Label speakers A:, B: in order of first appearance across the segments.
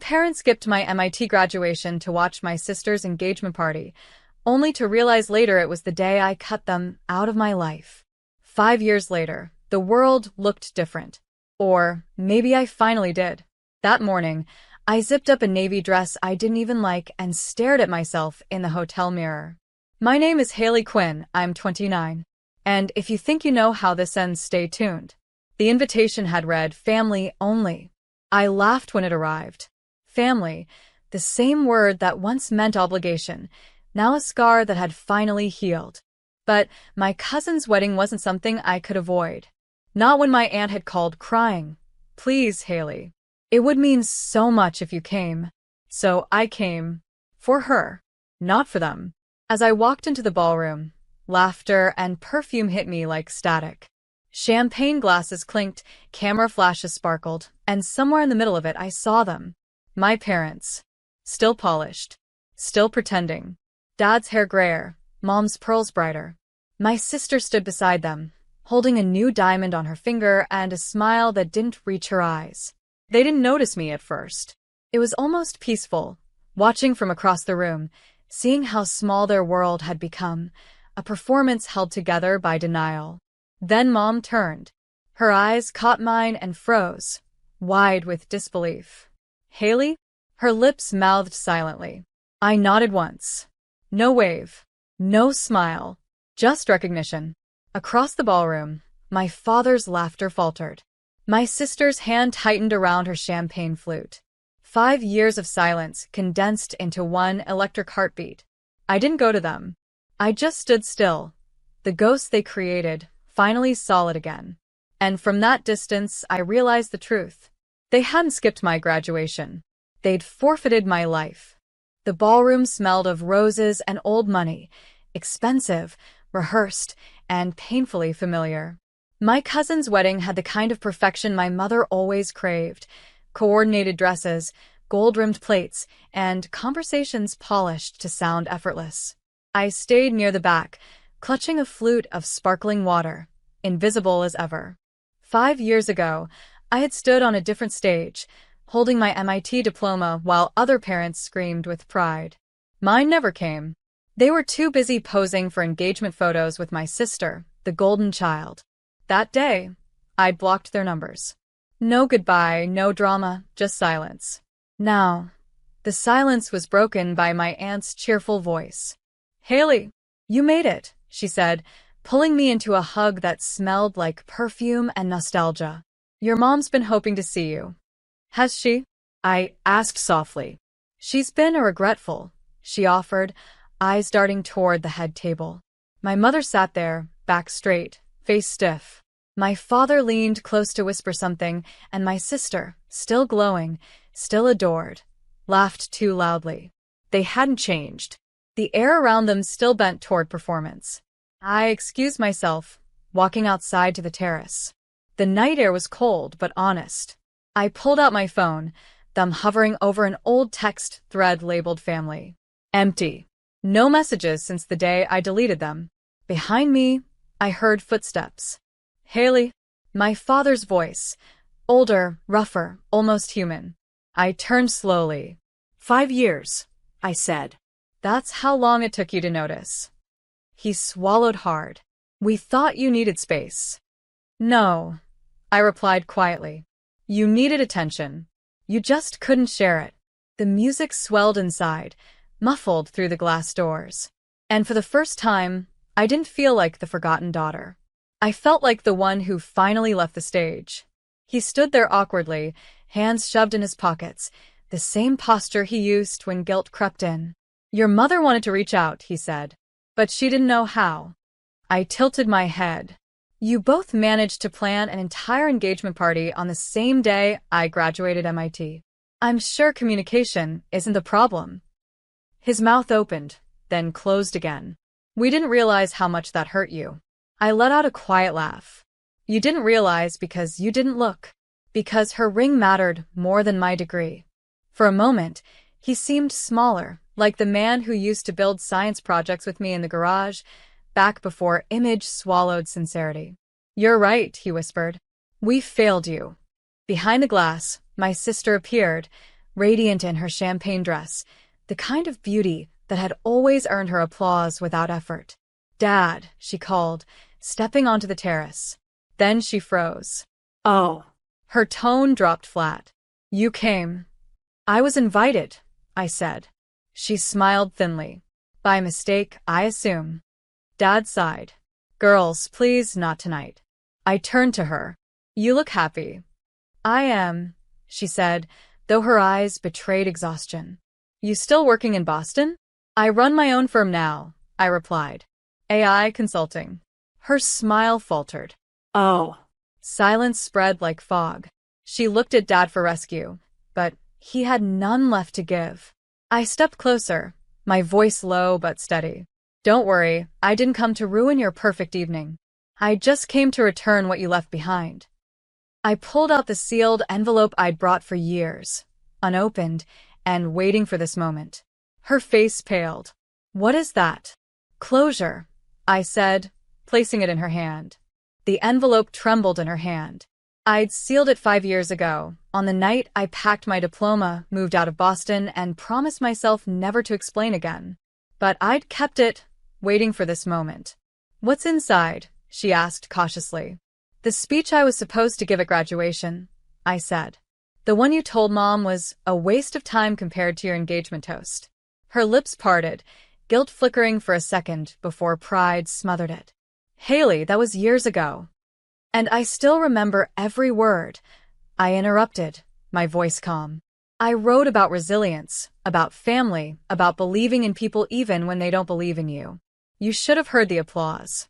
A: parents skipped my MIT graduation to watch my sister's engagement party, only to realize later it was the day I cut them out of my life. 5 years later, the world looked different. Or maybe I finally did. That morning, I zipped up a navy dress I didn't even like and stared at myself in the hotel mirror. My name is Haley Quinn, I'm 29. And if you think you know how this ends, stay tuned. The invitation had read, family only. I laughed when it arrived. Family, the same word that once meant obligation, now a scar that had finally healed. But my cousin's wedding wasn't something I could avoid. Not when my aunt had called crying. Please, Haley. It would mean so much if you came. So I came. For her. Not for them. As I walked into the ballroom, laughter and perfume hit me like static. Champagne glasses clinked, camera flashes sparkled, and somewhere in the middle of it I saw them. My parents. Still polished. Still pretending. Dad's hair grayer, Mom's pearls brighter. My sister stood beside them, holding a new diamond on her finger and a smile that didn't reach her eyes. They didn't notice me at first. It was almost peaceful, watching from across the room, seeing how small their world had become, a performance held together by denial. Then Mom turned. Her eyes caught mine and froze, wide with disbelief. Haley? Her lips mouthed silently. I nodded once. No wave. No smile. Just recognition. Across the ballroom, my father's laughter faltered. My sister's hand tightened around her champagne flute. 5 years of silence condensed into one electric heartbeat. I didn't go to them. I just stood still. The ghost they created, finally solid again. And from that distance, I realized the truth. They hadn't skipped my graduation. They'd forfeited my life. The ballroom smelled of roses and old money, expensive, rehearsed, and painfully familiar. My cousin's wedding had the kind of perfection my mother always craved. Coordinated dresses, gold-rimmed plates, and conversations polished to sound effortless. I stayed near the back, clutching a flute of sparkling water, invisible as ever. 5 years ago, I had stood on a different stage, holding my MIT diploma while other parents screamed with pride. Mine never came. They were too busy posing for engagement photos with my sister, the golden child. That day, I'd blocked their numbers. No goodbye, no drama, just silence. Now, the silence was broken by my aunt's cheerful voice. Haley, you made it, she said, pulling me into a hug that smelled like perfume and nostalgia. Your mom's been hoping to see you. Has she? I asked softly. She's been regretful, she offered, eyes darting toward the head table. My mother sat there, back straight, face stiff. My father leaned close to whisper something, and my sister, still glowing, still adored, laughed too loudly. They hadn't changed. The air around them still bent toward performance. I excused myself, walking outside to the terrace. The night air was cold but honest. I pulled out my phone, thumb hovering over an old text thread labeled family. Empty. No messages since the day I deleted them. Behind me, I heard footsteps. Haley, my father's voice, older, rougher, almost human. I turned slowly. 5 years, I said. That's how long it took you to notice. He swallowed hard. We thought you needed space. No, I replied quietly. You needed attention. You just couldn't share it. The music swelled inside, muffled through the glass doors. And for the first time, I didn't feel like the forgotten daughter. I felt like the one who finally left the stage. He stood there awkwardly, hands shoved in his pockets, the same posture he used when guilt crept in. Your mother wanted to reach out, he said, but she didn't know how. I tilted my head. You both managed to plan an entire engagement party on the same day I graduated MIT. I'm sure communication isn't the problem. His mouth opened, then closed again. We didn't realize how much that hurt you. I let out a quiet laugh. You didn't realize because you didn't look. Because her ring mattered more than my degree. For a moment, he seemed smaller, like the man who used to build science projects with me in the garage, back before image swallowed sincerity. You're right, he whispered. We failed you. Behind the glass, my sister appeared, radiant in her champagne dress, the kind of beauty that had always earned her applause without effort. "Dad," she called, stepping onto the terrace. Then she froze.
B: Oh.
A: Her tone dropped flat. "You came." "I was invited," I said. She smiled thinly. "By mistake, I assume." Dad sighed. "Girls, please, not tonight." I turned to her. "You look happy." "I am," she said, though her eyes betrayed exhaustion. "You still working in Boston?" "I run my own firm now," I replied. "AI consulting." Her smile faltered.
B: Oh.
A: Silence spread like fog. She looked at Dad for rescue, but he had none left to give. I stepped closer, my voice low but steady. "Don't worry, I didn't come to ruin your perfect evening. I just came to return what you left behind." I pulled out the sealed envelope I'd brought for years, unopened, and waiting for this moment. Her face paled. "What is that?" "Closure," I said, placing it in her hand. The envelope trembled in her hand. I'd sealed it 5 years ago, on the night I packed my diploma, moved out of Boston, and promised myself never to explain again. But I'd kept it, waiting for this moment. "What's inside?" she asked cautiously. "The speech I was supposed to give at graduation," I said. "The one you told Mom was a waste of time compared to your engagement toast." Her lips parted, guilt flickering for a second before pride smothered it. "Haley, that was years ago." "And I still remember every word," I interrupted, my voice calm. "I wrote about resilience, about family, about believing in people even when they don't believe in you. You should have heard the applause."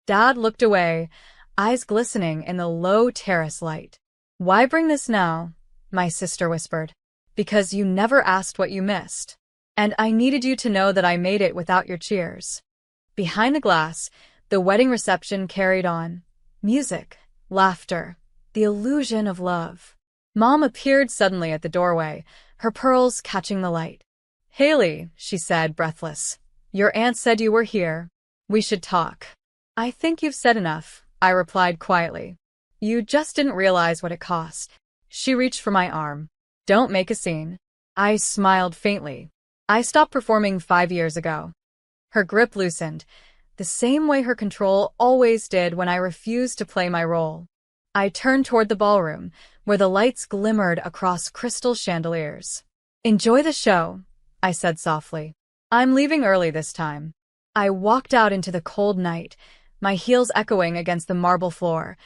A: Dad looked away, eyes glistening in the low terrace light. "Why bring this now?" my sister whispered. "Because you never asked what you missed. And I needed you to know that I made it without your cheers." Behind the glass, the wedding reception carried on. Music, laughter, the illusion of love. Mom appeared suddenly at the doorway, her pearls catching the light. "Haley," she said, breathless, "your aunt said you were here. We should talk." "I think you've said enough," I replied quietly. "You just didn't realize what it cost." She reached for my arm. "Don't make a scene." I smiled faintly. "I stopped performing 5 years ago." Her grip loosened, the same way her control always did when I refused to play my role. I turned toward the ballroom, where the lights glimmered across crystal chandeliers. "Enjoy the show," I said softly. "I'm leaving early this time." I walked out into the cold night, my heels echoing against the marble floor,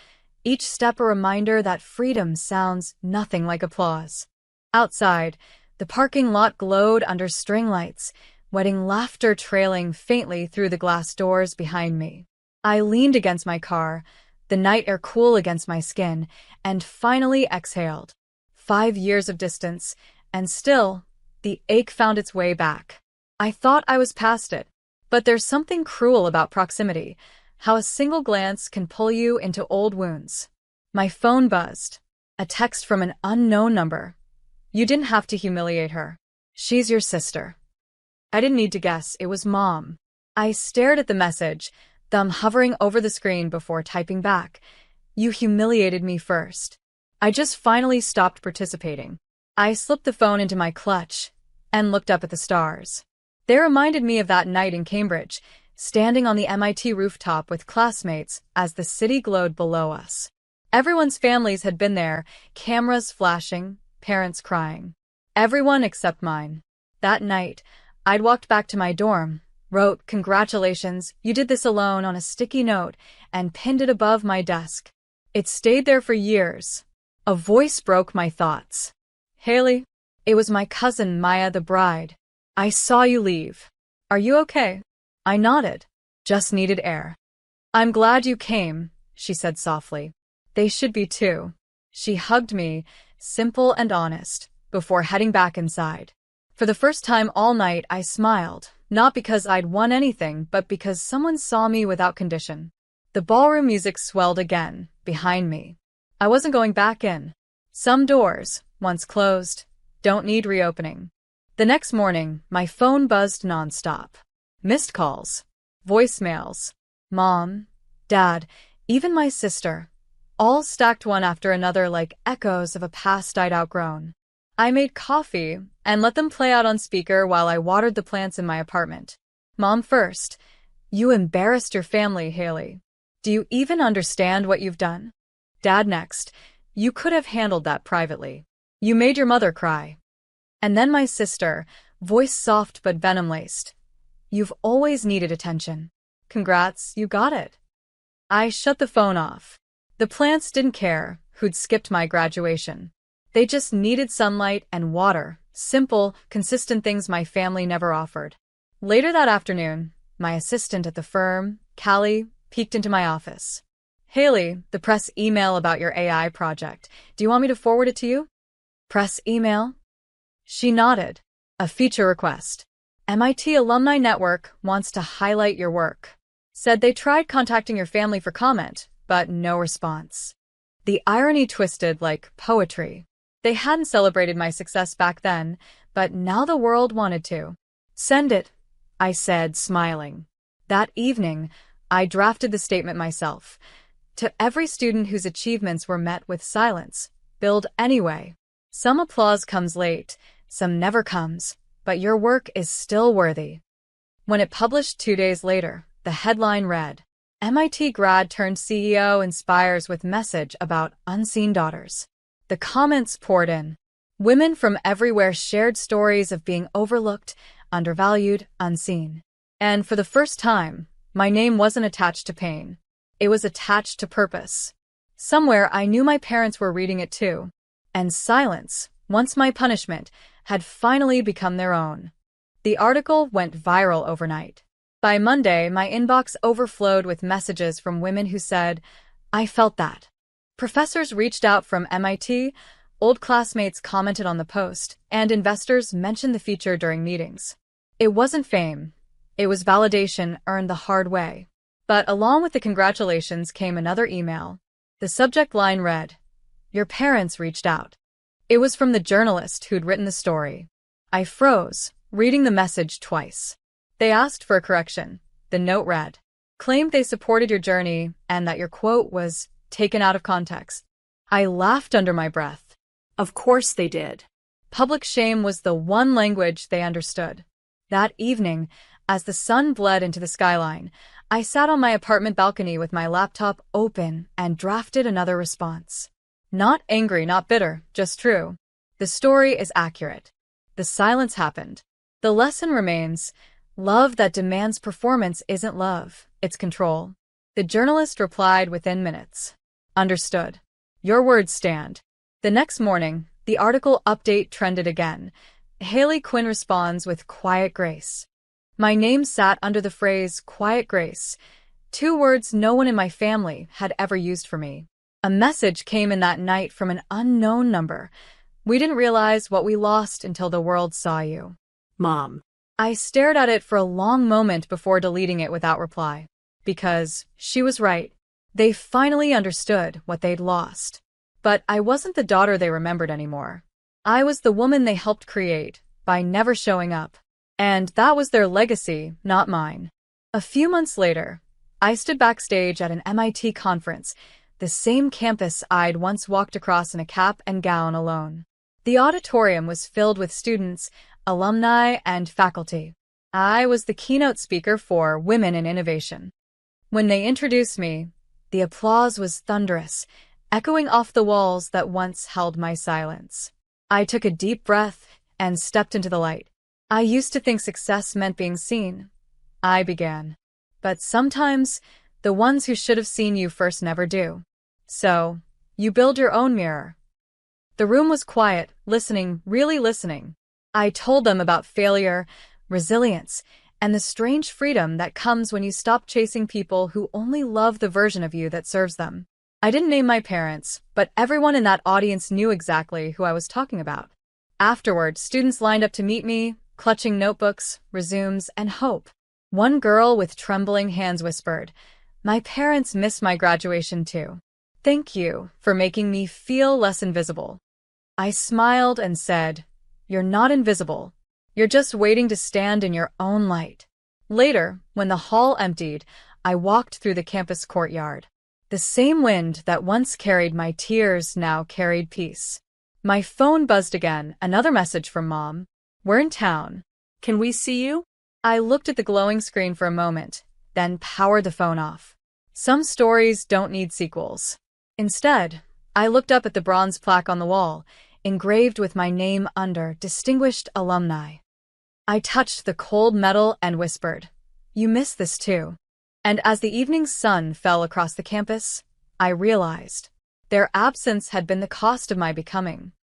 A: each step a reminder that freedom sounds nothing like applause. Outside, the parking lot glowed under string lights, wedding laughter trailing faintly through the glass doors behind me. I leaned against my car, the night air cool against my skin, and finally exhaled. 5 years of distance, and still, the ache found its way back. I thought I was past it, but there's something cruel about proximity, how a single glance can pull you into old wounds. My phone buzzed. A text from an unknown number. "You didn't have to humiliate her. She's your sister." I didn't need to guess, it was Mom. I stared at the message, thumb hovering over the screen before typing back. "You humiliated me first." I just finally stopped participating. I slipped the phone into my clutch and looked up at the stars. They reminded me of that night in Cambridge, standing on the MIT rooftop with classmates as the city glowed below us. Everyone's families had been there, cameras flashing, parents crying. Everyone except mine. That night, I'd walked back to my dorm, wrote, "Congratulations, you did this alone," on a sticky note, and pinned it above my desk. It stayed there for years. A voice broke my thoughts. "Haley?" It was my cousin, Maya the bride. "I saw you leave. Are you okay?" I nodded. "Just needed air." "I'm glad you came," she said softly. "They should be too." She hugged me, simple and honest, before heading back inside. For the first time all night, I smiled, not because I'd won anything, but because someone saw me without condition. The ballroom music swelled again, behind me. I wasn't going back in. Some doors, once closed, don't need reopening. The next morning, my phone buzzed nonstop. Missed calls, voicemails, Mom, Dad, even my sister, all stacked one after another like echoes of a past I'd outgrown. I made coffee and let them play out on speaker while I watered the plants in my apartment. Mom first. You embarrassed your family, Haley. Do you even understand what you've done? Dad next. You could have handled that privately. You made your mother cry. And then my sister, voice soft but venom-laced. You've always needed attention. Congrats, you got it. I shut the phone off. The plants didn't care who'd skipped my graduation. They just needed sunlight and water, simple, consistent things my family never offered. Later that afternoon, my assistant at the firm, Callie, peeked into my office. Haley, the press email about your AI project. Do you want me to forward it to you? Press email? She nodded. A feature request. MIT Alumni Network wants to highlight your work. Said they tried contacting your family for comment, but no response. The irony twisted like poetry. They hadn't celebrated my success back then, but now the world wanted to. Send it, I said, smiling. That evening, I drafted the statement myself. To every student whose achievements were met with silence, build anyway. Some applause comes late, some never comes, but your work is still worthy. When it published 2 days later, the headline read, MIT grad turned CEO inspires with message about unseen daughters. The comments poured in. Women from everywhere shared stories of being overlooked, undervalued, unseen. And for the first time, my name wasn't attached to pain. It was attached to purpose. Somewhere I knew my parents were reading it too. And silence, once my punishment, had finally become their own. The article went viral overnight. By Monday, my inbox overflowed with messages from women who said, I felt that. Professors reached out from MIT, old classmates commented on the post, and investors mentioned the feature during meetings. It wasn't fame. It was validation earned the hard way. But along with the congratulations came another email. The subject line read, Your parents reached out. It was from the journalist who'd written the story. I froze, reading the message twice. They asked for a correction. The note read, claimed they supported your journey and that your quote was taken out of context. I laughed under my breath. Of course they did. Public shame was the one language they understood. That evening, as the sun bled into the skyline, I sat on my apartment balcony with my laptop open and drafted another response. Not angry, not bitter, just true. The story is accurate. The silence happened. The lesson remains, love that demands performance isn't love, it's control. The journalist replied within minutes. Understood. Your words stand. The next morning, the article update trended again. Haley Quinn responds with quiet grace. My name sat under the phrase quiet grace, 2 words no one in my family had ever used for me. A message came in that night from an unknown number. We didn't realize what we lost until the world saw you. Mom. I stared at it for a long moment before deleting it without reply. Because she was right. They finally understood what they'd lost. But I wasn't the daughter they remembered anymore. I was the woman they helped create by never showing up. And that was their legacy, not mine. A few months later, I stood backstage at an MIT conference, the same campus I'd once walked across in a cap and gown alone. The auditorium was filled with students, alumni, and faculty. I was the keynote speaker for Women in Innovation. When they introduced me, the applause was thunderous, echoing off the walls that once held my silence. I took a deep breath and stepped into the light. I used to think success meant being seen. I began. But sometimes, the ones who should have seen you first never do. So, you build your own mirror. The room was quiet, listening, really listening. I told them about failure, resilience, and the strange freedom that comes when you stop chasing people who only love the version of you that serves them. I didn't name my parents, but everyone in that audience knew exactly who I was talking about. Afterward, students lined up to meet me, clutching notebooks, resumes, and hope. One girl with trembling hands whispered, My parents miss my graduation too. Thank you for making me feel less invisible. I smiled and said, You're not invisible. You're just waiting to stand in your own light. Later, when the hall emptied, I walked through the campus courtyard. The same wind that once carried my tears now carried peace. My phone buzzed again, another message from Mom. "We're in town. Can we see you?" I looked at the glowing screen for a moment, then powered the phone off. Some stories don't need sequels. Instead, I looked up at the bronze plaque on the wall, engraved with my name under Distinguished Alumni. I touched the cold metal and whispered, "You missed this too." And as the evening sun fell across the campus, I realized their absence had been the cost of my becoming.